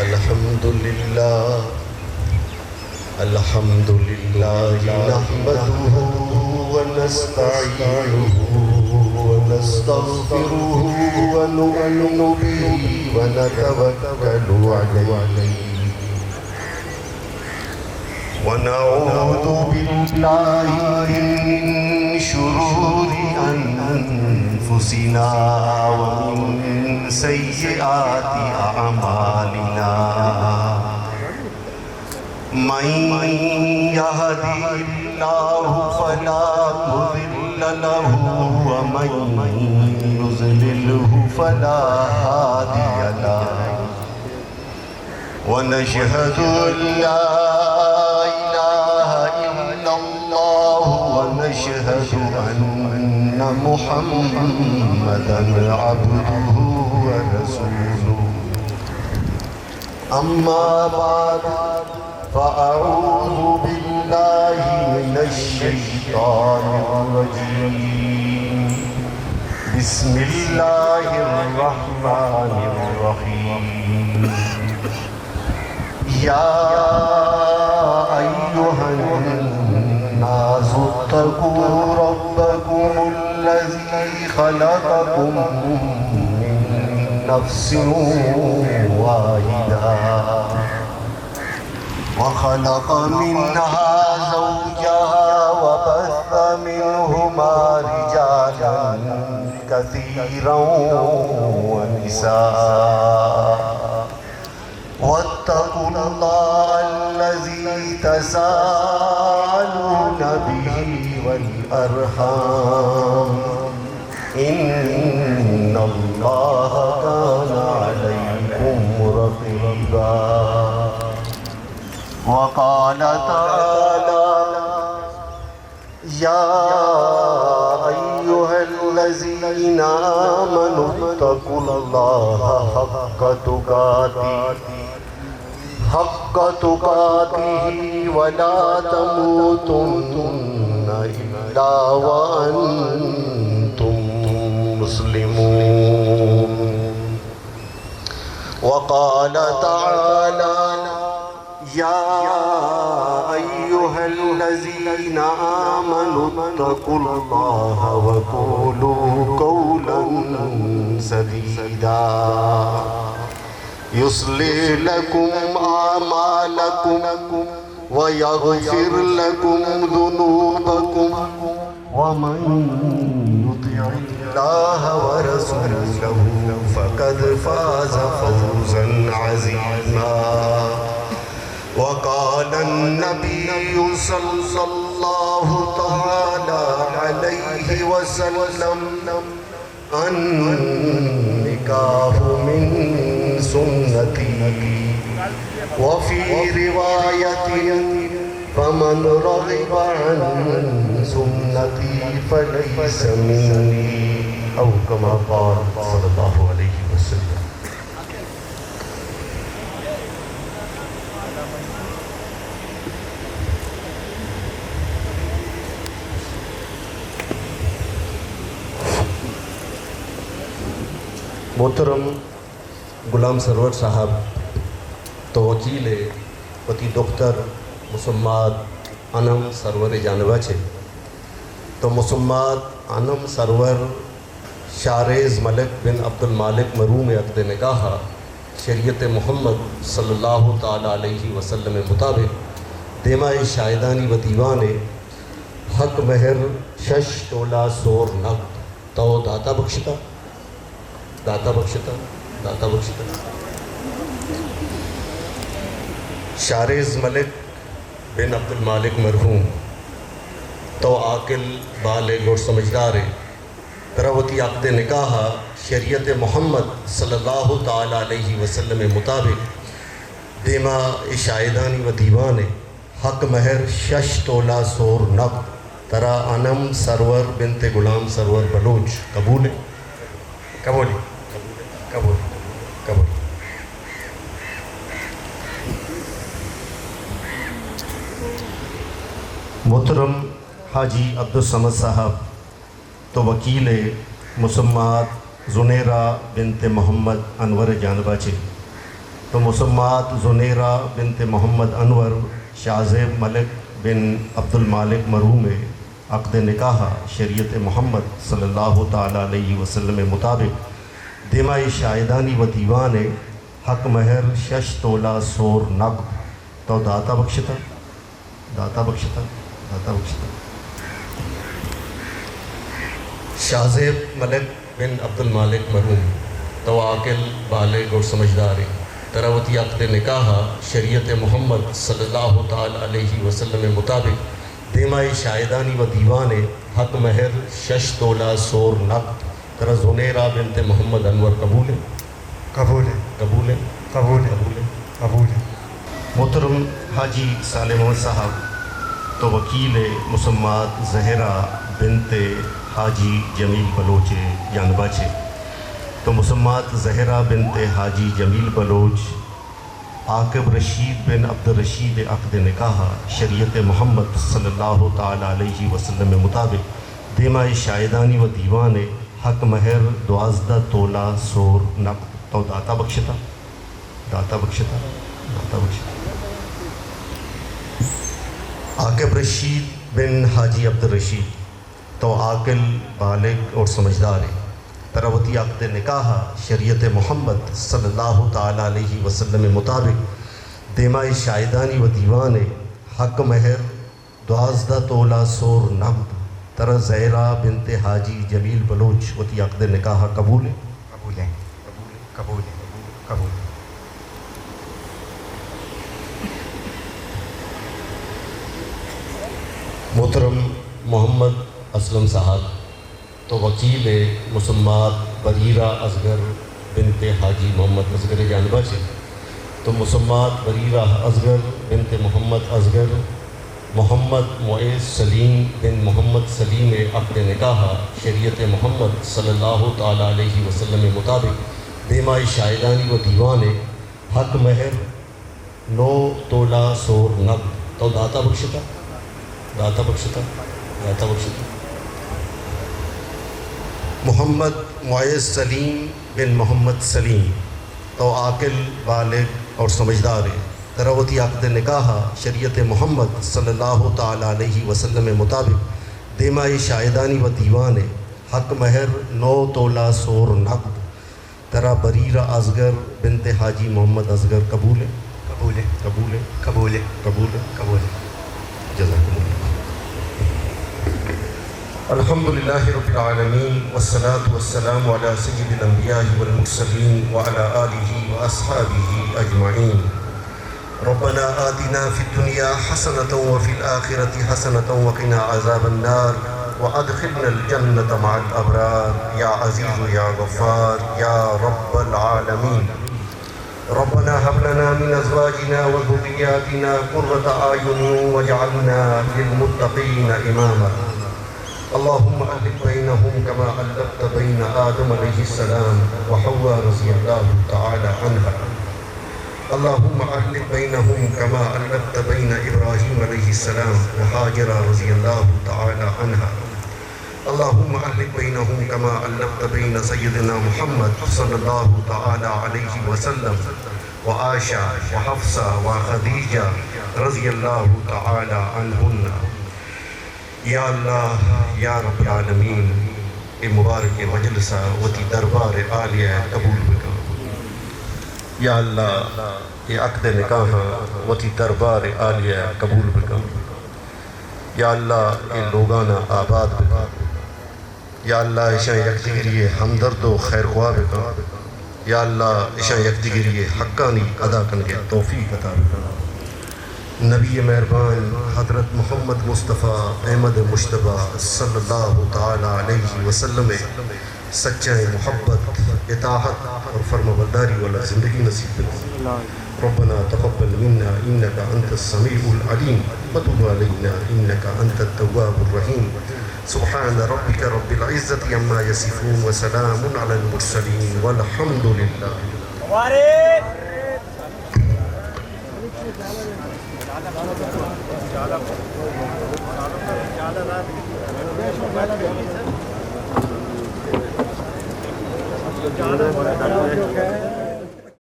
الحمد لله نحمده ونستعينه ونستغفره ونؤمن به ونتوكل عليه ونعوذ بالله من شرور أنفسنا ومن سيئات أعمالنا من يهده الله فلا مضل له ومن يضلله فلا هادي له ونشهد أن لا إله إلا الله ونشهد أن محمدًا عبده ورسوله أما بعد فأعوذ بالله من الشيطان الرجيم بسم الله الرحمن الرحيم يا أيها الناس اتقوا ربكم الذي خلقكم من نفس واحدة وخلق منها زوجها وبث منهما رجالا كثيرا ونساء واتقوا الله الذي تساءلون به والأرحام إن الله كان عليكم رقيبا وقال تعالى يا أيها الذين آمنوا اتقوا الله حق تقاته ولا تموتن إلا وأنتم مسلمون وقال تعالى يا أيها الذين آمنوا اتقوا الله وقولوا قولا سديدا يصلح لكم أعمالكم ويغفر لكم ذنوبكم ومن يطع الله ورسوله فقد فاز فوزا عظيما وقال النبي صلى الله تعالى عليه وسلم النكاح من سنتي وفي رواية فمن رغب عن سنتي فليس مني أو كما قال صلى الله عليه وسلم. محترم غلام سرور صاحب تو وکیل پتی دختر مسمات انم سرور جانبہ چھے تو مسمات انم سرور شارز ملک بن عبد المالک مرحوم عقد نکاح شریعت محمد صلی اللہ تعالیٰ علیہ وسلم مطابق دیمہ شاہدانی و دیوان حق مہر 6 تولہ سور نقد تو داتا بخشتا شارز ملک بن عبد المالک مرحوم تو عاقل بالغ اور سمجھدار تراوتی عقد نکاح شریعت محمد صلی اللہ تعالیٰ علیہ وسلم مطابق دیمہ شاہدانی و دیوان حق مہر 6 تولہ سور نقد ترا انم سرور بنت غلام سرور بلوچ قبول ہے؟ قبول محترم حاجی عبدالصمد صاحب تو وکیل مسمات زنیرہ بنت محمد انور جانبہ چھے تو مسمات زنیرہ بنت محمد انور شاہزیب ملک بن عبد المالک مرحوم عقد نکاح شریعت محمد صلی اللہ تعالیٰ علیہ وسلم مطابق دیمائی شاہدانی و دیوان حق مہر 6 تولہ سور نقد تو داتا بخشتا شاہزیب ملک بن عبد المالک مرحوم تو عاقل بالغ اور سمجھدار تراوتی عقد نکاح شریعت محمد صلی اللہ تعالیٰ علیہ وسلم مطابق دیمائی شاہدانی و دیوان حق مہر 6 تولہ سور نقد ترا زنیرہ بنت محمد انور قبول ہے محترم حاجی صالح محمد صاحب تو وکیل مسمات زہرہ بنت حاجی جمیل بلوچ یانباچے تو مسمات زہرہ بنت حاجی جمیل بلوچ عاقب رشید بن عبد الرشید عقد نکاح شریعت محمد صلی اللہ تعالیٰ علیہ وسلم مطابق دیمائی شاہدانی و دیوان حق مہر 12 تولہ سور نقد تو داتا بخشتا عاقب رشید بن حاجی عبد الرشید تو عاقل بالغ اور سمجھدار تراوتی عقد نکاح شریعت محمد صلی اللہ تعالیٰ علیہ وسلم مطابق دیمائی شاہدانی و دیوان حق مہر 12 تولہ سور نقد ترا زہرہ بنت حاجی جمیل بلوچ وتی عقد نکاح قبول ہے محترم محمد اسلم صاحب تو وکیل مسمات بریرہ اصغر بنت حاجی محمد اصغر جانبہ سے تو مسمات بریرہ اصغر بنت محمد اصغر محمد معیز سلیم بن محمد سلیم عقد نکاح شریعت محمد صلی اللہ تعالیٰ علیہ وسلم مطابق دیمائی شاہدانی و دیوان حق مہر 9 تولہ سور نقد تو داتا بخشتا محمد معیز سلیم بن محمد سلیم تو عاقل بالغ اور سمجھدار تراوتی عقد نکاح شریعت محمد صلی اللہ تعالیٰ علیہ وسلم مطابق دیمائی شاہدانی و دیوان حق مہر 9 تولہ سور نقد ترا بریرہ اصغر بنت حاجی محمد اصغر قبول ہے جزاکم اللہ الحمدللہ رب العالمین والصلاة والسلام علی سید الانبیاء والمرسلین وعلی آلہ واصحابہ اجمعین ربنا آتنا فی الدنیا حسنة وفی الآخرة حسنة وقنا عذاب النار وادخلنا الجنة مع الأبرار یا عزیز یا غفار یا رب العالمین ربنا هب لنا من ازواجنا وذرياتنا قرة اعين واجعلنا للمتقين اماما اللهم ألف بينهم كما ألفت بين آدم عليه السلام وحواء رضي الله تعالى عنها اللهم ألف بينهم كما ألفت بين إبراهيم عليه السلام وهاجر رضي الله تعالى عنها اللهم ألف بينهم كما ألفت بين سيدنا محمد صلى الله تعالى عليه وسلم وعائشة وحفصة وخديجة رضي الله تعالى عنهن یا اللہ یا رب العالمین اے مبارک مجلسہ وتی دربار عالیہ قبول بکا یا اللہ اے عقد نکاح وتی دربار عالیہ قبول بکا یا اللہ اے لوگانا آباد بکا یا اللہ اشاں یکدیگری ہمدرد و خیر خواہ بکا یا اللہ اشاں یکدیگری حقانی ادا کرنے توفیق عطا بکا نبی مہربان حضرت محمد مصطفیٰ احمد مشتبہ صلی اللہ تعالیٰ علیہ وسلم سچائی محبت اطاعت اور فرمانبرداری والا زندگی نصیب کرنا ربنا تقبل منا انك انت السميع العليم وتب علينا انك انت التواب الرحيم سبحان ربك رب العزة عما يصفون وسلام على المرسلين والحمد لله زیادہ